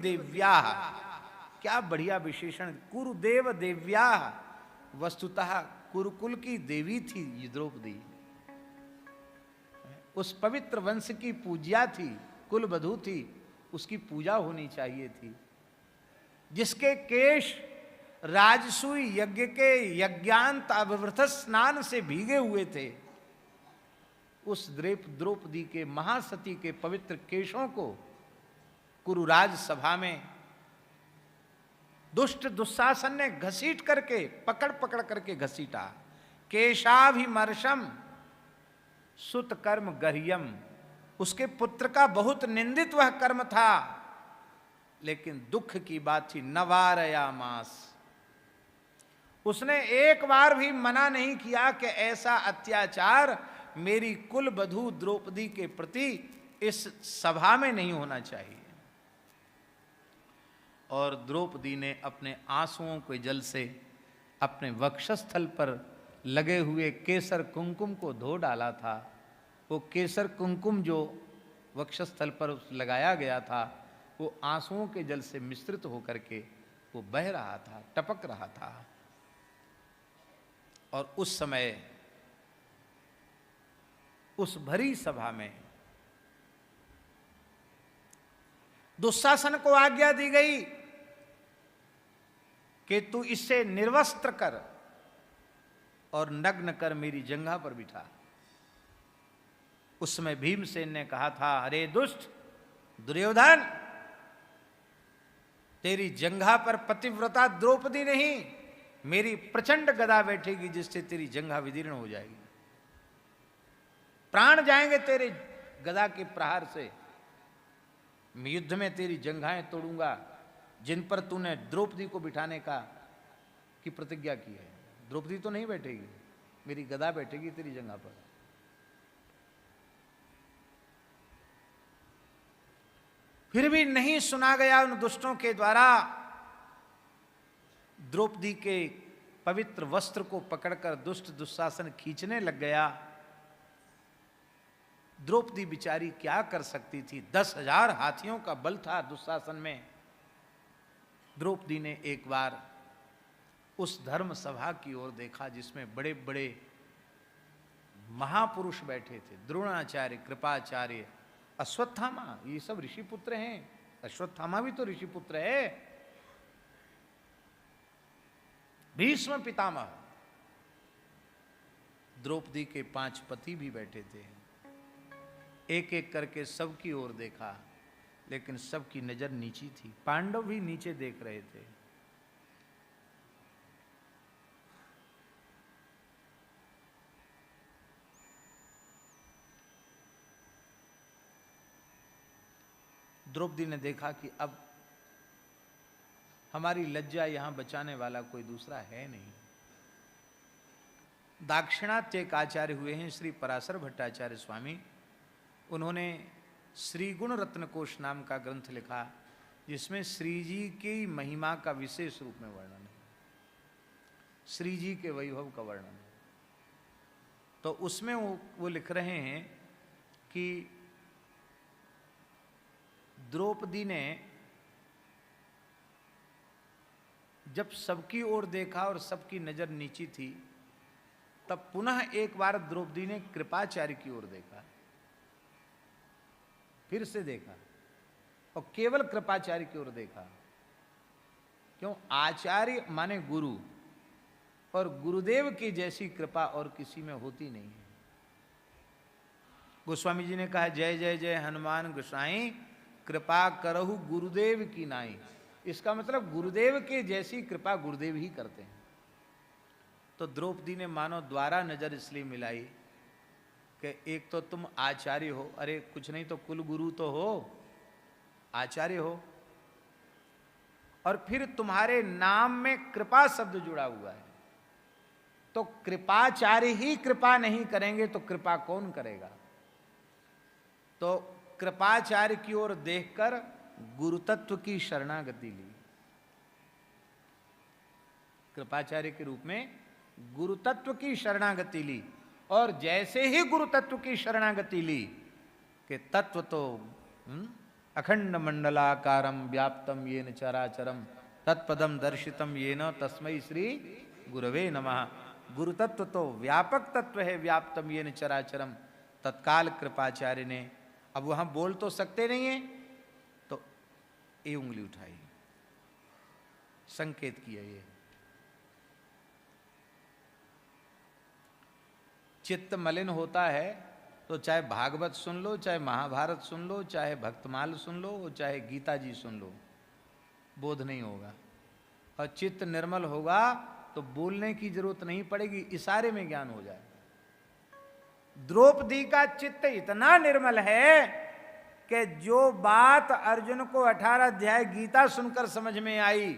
देव्या, क्या बढ़िया विशेषण। कुरुदेव देव्या, वस्तुतः कुरुकुल की देवी थी ये द्रौपदी, उस पवित्र वंश की पूज्या थी, कुल वधू थी, उसकी पूजा होनी चाहिए थी। जिसके केश राजसूय यज्ञ के यज्ञांत अविवृत स्नान से भीगे हुए थे, उस द्रौपदी के महासती के पवित्र केशों को कुरुराज सभा में दुष्ट दुशासन ने घसीट करके पकड़ पकड़ करके घसीटा। केशाभिमर्शम सुत कर्म गह्यम, उसके पुत्र का बहुत निंदित वह कर्म था, लेकिन दुख की बात थी नवारयामास, उसने एक बार भी मना नहीं किया कि ऐसा अत्याचार मेरी कुल वधू द्रौपदी के प्रति इस सभा में नहीं होना चाहिए। और द्रौपदी ने अपने आंसुओं के जल से अपने वक्षस्थल पर लगे हुए केसर कुंकुम को धो डाला था। वो केसर कुंकुम जो वक्षस्थल पर लगाया गया था, वो आंसुओं के जल से मिश्रित होकर के वो बह रहा था, टपक रहा था। और उस समय उस भरी सभा में दुशासन को आज्ञा दी गई कि तू इसे निर्वस्त्र कर और नग्न कर मेरी जंघा पर बिठा। उस समय भीमसेन ने कहा था, अरे दुष्ट दुर्योधन, तेरी जंघा पर पतिव्रता द्रौपदी नहीं, मेरी प्रचंड गदा बैठेगी जिससे तेरी जंघा विदीर्ण हो जाएगी, प्राण जाएंगे तेरे गदा के प्रहार से। मैं युद्ध में तेरी जंघाएं तोड़ूंगा जिन पर तूने द्रौपदी को बिठाने की प्रतिज्ञा की है। द्रौपदी तो नहीं बैठेगी, मेरी गदा बैठेगी तेरी जंघा पर। फिर भी नहीं सुना गया उन दुष्टों के द्वारा। द्रौपदी के पवित्र वस्त्र को पकड़कर दुष्ट दुशासन खींचने लग गया। द्रौपदी बिचारी क्या कर सकती थी, 10,000 हाथियों का बल था दुशासन में। द्रौपदी ने एक बार उस धर्म सभा की ओर देखा जिसमें बड़े बड़े महापुरुष बैठे थे, द्रोणाचार्य, कृपाचार्य, अश्वत्थामा, ये सब ऋषि पुत्र हैं। अश्वत्थामा भी तो ऋषि पुत्र है। भीष्म पितामह, द्रौपदी के 5 पति भी बैठे थे। एक एक करके सबकी ओर देखा, लेकिन सबकी नजर नीची थी। पांडव भी नीचे देख रहे थे। द्रौपदी ने देखा कि अब हमारी लज्जा यहां बचाने वाला कोई दूसरा है नहीं। दाक्षिणात्य एक आचार्य हुए हैं श्री पराशर भट्टाचार्य स्वामी, उन्होंने श्री गुण रत्न कोश नाम का ग्रंथ लिखा, जिसमें श्री जी की महिमा का विशेष रूप में वर्णन है, श्री जी के वैभव का वर्णन है। तो उसमें वो लिख रहे हैं कि द्रौपदी ने जब सबकी ओर देखा और सबकी नजर नीची थी, तब पुनः एक बार द्रौपदी ने कृपाचार्य की ओर देखा, फिर से देखा और केवल कृपाचार्य की ओर देखा। क्यों? आचार्य माने गुरु, और गुरुदेव की जैसी कृपा और किसी में होती नहीं है। गोस्वामी जी ने कहा, जय जय जय हनुमान गोसाई, कृपा करहु गुरुदेव की नाई। इसका मतलब गुरुदेव के जैसी कृपा गुरुदेव ही करते हैं। तो द्रौपदी ने मानो द्वारा नजर इसलिए मिलाई कि एक तो तुम आचार्य हो, अरे कुछ नहीं तो कुल गुरु तो हो, आचार्य हो, और फिर तुम्हारे नाम में कृपा शब्द जुड़ा हुआ है। तो कृपाचार्य ही कृपा नहीं करेंगे तो कृपा कौन करेगा? तो कृपाचार्य की ओर देखकर गुरुतत्व की शरणागति ली। कृपाचार्य के रूप में गुरुतत्व की शरणागति ली, और जैसे ही गुरुतत्व की शरणागति ली कि तत्व तो अखंड मंडलाकारम व्याप्तम येन चराचरम तत्पदम दर्शितम येन तस्मै श्री गुरवे नमः। गुरु तत्व तो व्यापक तत्व है, व्याप्तम येन चराचरम। तत्काल कृपाचार्य ने, अब वहां बोल तो सकते नहीं है, तो ये उंगली उठाई, संकेत किया। ये चित्त मलिन होता है तो चाहे भागवत सुन लो, चाहे महाभारत सुन लो, चाहे भक्तमाल सुन लो, चाहे गीता जी सुन लो, बोध नहीं होगा। और चित्त निर्मल होगा तो बोलने की जरूरत नहीं पड़ेगी, इशारे में ज्ञान हो जाए। द्रौपदी का चित्त इतना निर्मल है कि जो बात अर्जुन को 18 अध्याय गीता सुनकर समझ में आई,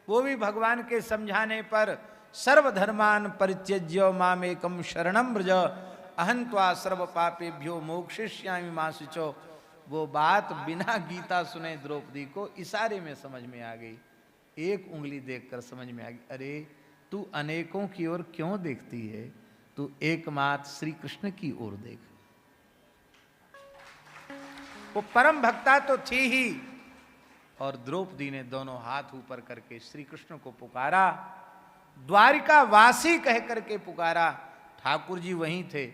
वो भी भगवान के समझाने पर सर्वधर्मान परित्यज्य मामेकम शरणम व्रज अहं त्वा सर्व पापेभ्यो मोक्षयिष्यामि मा शुचो, वो बात बिना गीता सुने द्रौपदी को इशारे में समझ में आ गई। एक उंगली देखकर समझ में आ गई, अरे तू अनेकों की ओर क्यों देखती है, तू एकमात्र श्री कृष्ण की ओर देख। वो परम भक्ता तो थी ही, और द्रौपदी ने दोनों हाथ ऊपर करके श्री कृष्ण को पुकारा, द्वारिका वासी कह करके पुकारा। ठाकुर जी वहीं थे,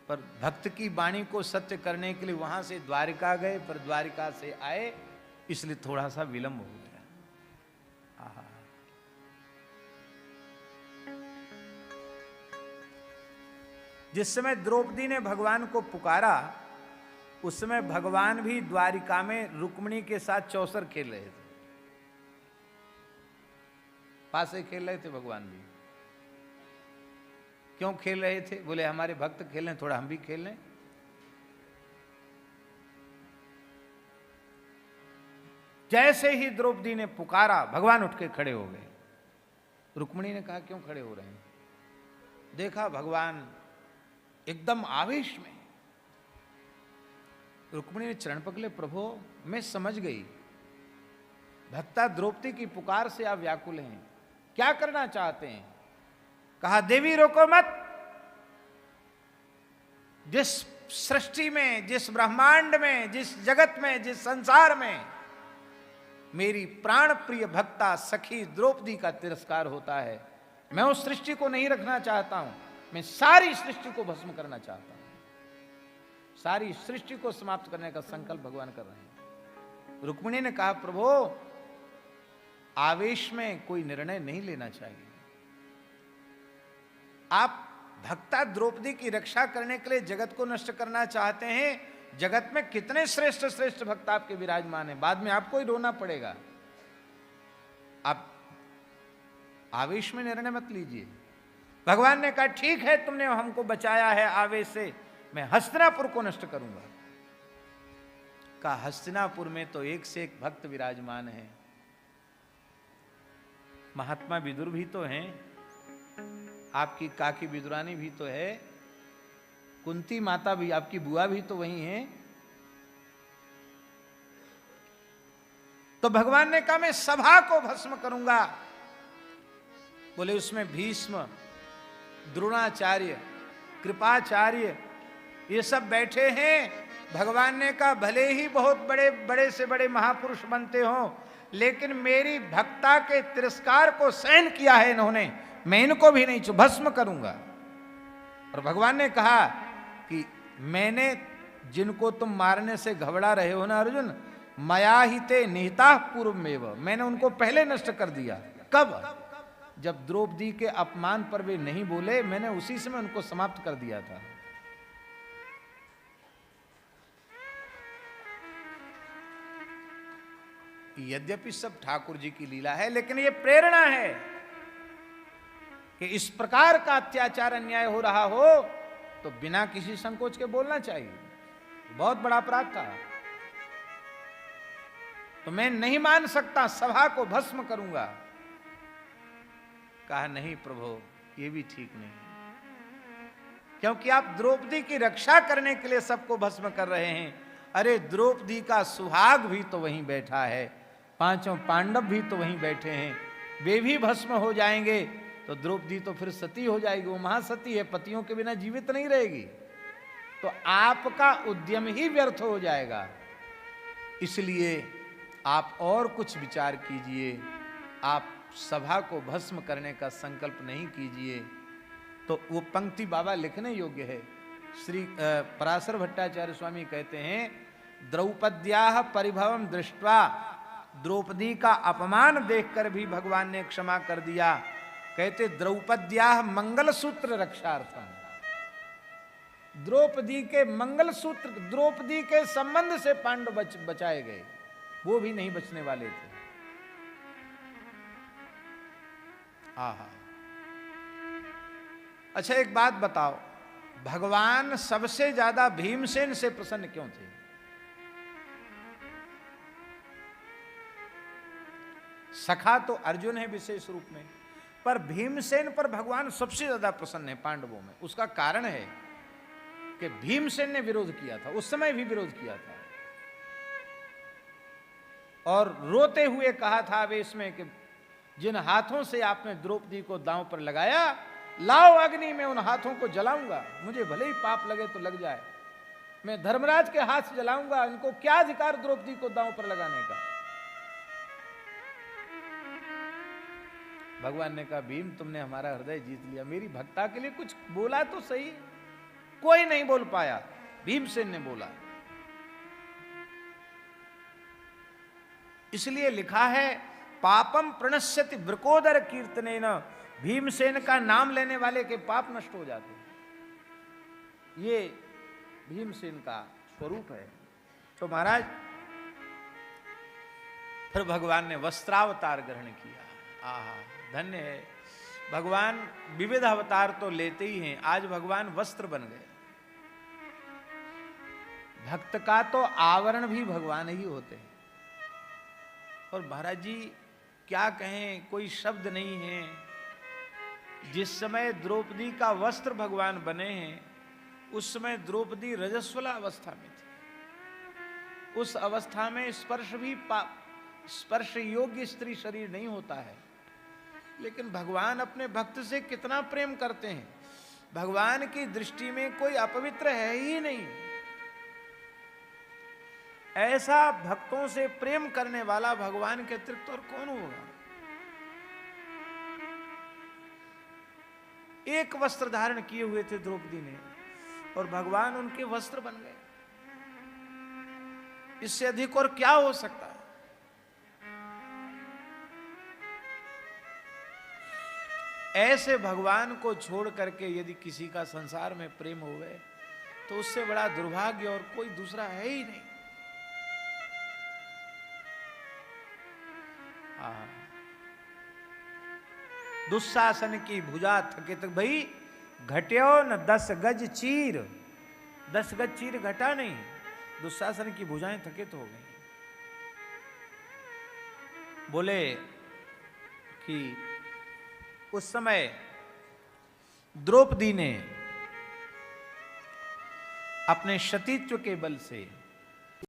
पर भक्त की वाणी को सत्य करने के लिए वहां से द्वारिका गए, पर द्वारिका से आए इसलिए थोड़ा सा विलंब हो गया। जिस समय द्रौपदी ने भगवान को पुकारा, उस समय भगवान भी द्वारिका में रुक्मिणी के साथ चौसर खेल रहे थे, पासे खेल रहे थे भगवान भी। क्यों खेल रहे थे? बोले हमारे भक्त खेलें, थोड़ा हम भी खेल लें। जैसे ही द्रौपदी ने पुकारा, भगवान उठ के खड़े हो गए। रुक्मिणी ने कहा क्यों खड़े हो रहे हैं? देखा भगवान एकदम आवेश में। रुक्मिणी ने चरण पकड़े, प्रभु मैं समझ गई, भक्ता द्रौपदी की पुकार से आप व्याकुल हैं, क्या करना चाहते हैं? कहा देवी रोको मत। जिस सृष्टि में, जिस ब्रह्मांड में, जिस जगत में, जिस संसार में मेरी प्राण प्रिय भक्ता सखी द्रौपदी का तिरस्कार होता है, मैं उस सृष्टि को नहीं रखना चाहता हूं, मैं सारी सृष्टि को भस्म करना चाहता हूं। सारी सृष्टि को समाप्त करने का संकल्प भगवान कर रहे हैं। रुक्मिणी ने कहा प्रभु आवेश में कोई निर्णय नहीं लेना चाहिए। आप भक्ता द्रौपदी की रक्षा करने के लिए जगत को नष्ट करना चाहते हैं। जगत में कितने श्रेष्ठ श्रेष्ठ भक्त आपके विराजमान हैं, बाद में आपको ही रोना पड़ेगा। आप आवेश में निर्णय मत लीजिए। भगवान ने कहा ठीक है, तुमने हमको बचाया है आवेश से, मैं हस्तिनापुर को नष्ट करूंगा। कहा हस्तिनापुर में तो एक से एक भक्त विराजमान है, महात्मा विदुर भी तो हैं, आपकी काकी विदुरानी भी तो है, कुंती माता भी, आपकी बुआ भी तो वही है। तो भगवान ने कहा मैं सभा को भस्म करूंगा। बोले उसमें भीष्म, द्रोणाचार्य, कृपाचार्य ये सब बैठे हैं। भगवान ने कहा भले ही बहुत बड़े बड़े से बड़े महापुरुष बनते हो, लेकिन मेरी भक्ता के तिरस्कार को सहन किया है इन्होंने, मैं इनको भी नहीं भस्म करूंगा। और भगवान ने कहा कि मैंने जिनको तुम मारने से घबरा रहे हो ना अर्जुन, मया ही ते निहिता पूर्वमेव, मैंने उनको पहले नष्ट कर दिया। कब? जब द्रौपदी के अपमान पर वे नहीं बोले, मैंने उसी समय उनको समाप्त कर दिया था। यद्यपि सब ठाकुर जी की लीला है, लेकिन यह प्रेरणा है कि इस प्रकार का अत्याचार अन्याय हो रहा हो तो बिना किसी संकोच के बोलना चाहिए। बहुत बड़ा अपराध था, तो मैं नहीं मान सकता, सभा को भस्म करूंगा। कहा नहीं प्रभु, ये भी ठीक नहीं, क्योंकि आप द्रौपदी की रक्षा करने के लिए सबको भस्म कर रहे हैं। अरे द्रौपदी का सुहाग भी तो वहीं बैठा है, पांचों पांडव भी तो वहीं बैठे हैं, वे भी भस्म हो जाएंगे तो द्रौपदी तो फिर सती हो जाएगी, वो महासती है, पतियों के बिना जीवित नहीं रहेगी, तो आपका उद्यम ही व्यर्थ हो जाएगा। इसलिए आप और कुछ विचार कीजिए, आप सभा को भस्म करने का संकल्प नहीं कीजिए। तो वो पंक्ति बाबा लिखने योग्य है। श्री पराशर भट्टाचार्य स्वामी कहते हैं, द्रौपद्याः परिभवम दृष्ट्वा, द्रौपदी का अपमान देखकर भी भगवान ने क्षमा कर दिया। कहते द्रौपद्याः मंगलसूत्र रक्षार्थम, द्रौपदी के मंगलसूत्र, द्रौपदी के संबंध से पांडव बचाए गए, वो भी नहीं बचने वाले थे। आहा। अच्छा एक बात बताओ, भगवान सबसे ज्यादा भीमसेन से प्रसन्न क्यों थे? सखा तो अर्जुन है विशेष रूप में, पर भीमसेन पर भगवान सबसे ज्यादा प्रसन्न है पांडवों में। उसका कारण है कि भीमसेन ने विरोध किया था, उस समय भी विरोध किया था, और रोते हुए कहा था आवेश में कि जिन हाथों से आपने द्रौपदी को दांव पर लगाया, लाओ अग्नि में उन हाथों को जलाऊंगा, मुझे भले ही पाप लगे तो लग जाए, मैं धर्मराज के हाथ से जलाऊंगा, इनको क्या अधिकार द्रौपदी को दांव पर लगाने का। भगवान ने कहा, भीम तुमने हमारा हृदय जीत लिया, मेरी भक्ता के लिए कुछ बोला तो सही। कोई नहीं बोल पाया, भीमसेन ने बोला। इसलिए लिखा है, पापम प्रणश्यति वृकोदर कीर्तनेन, भीमसेन का नाम लेने वाले के पाप नष्ट हो जाते हैं। ये भीमसेन का स्वरूप है। तो महाराज फिर भगवान ने वस्त्रावतार ग्रहण किया। आहा, धन्य है भगवान, विविध अवतार तो लेते ही हैं, आज भगवान वस्त्र बन गए। भक्त का तो आवरण भी भगवान ही होते हैं। और महाराज जी क्या कहें, कोई शब्द नहीं है। जिस समय द्रौपदी का वस्त्र भगवान बने हैं, उस समय द्रौपदी रजस्वला अवस्था में थी। उस अवस्था में स्पर्श योग्य स्त्री शरीर नहीं होता है, लेकिन भगवान अपने भक्त से कितना प्रेम करते हैं। भगवान की दृष्टि में कोई अपवित्र है ही नहीं। ऐसा भक्तों से प्रेम करने वाला भगवान के अतिरिक्त और कौन होगा। एक वस्त्र धारण किए हुए थे द्रौपदी ने, और भगवान उनके वस्त्र बन गए। इससे अधिक और क्या हो सकता है। ऐसे भगवान को छोड़ करके यदि किसी का संसार में प्रेम हो गए, तो उससे बड़ा दुर्भाग्य और कोई दूसरा है ही नहीं। दुशासन की भुजा थकित भई, घट्यो न 10 गज चीर। 10 गज चीर घटा नहीं, दुशासन की भुजाएं थकित हो गई। बोले कि उस समय द्रौपदी ने अपने सतीत्व के बल से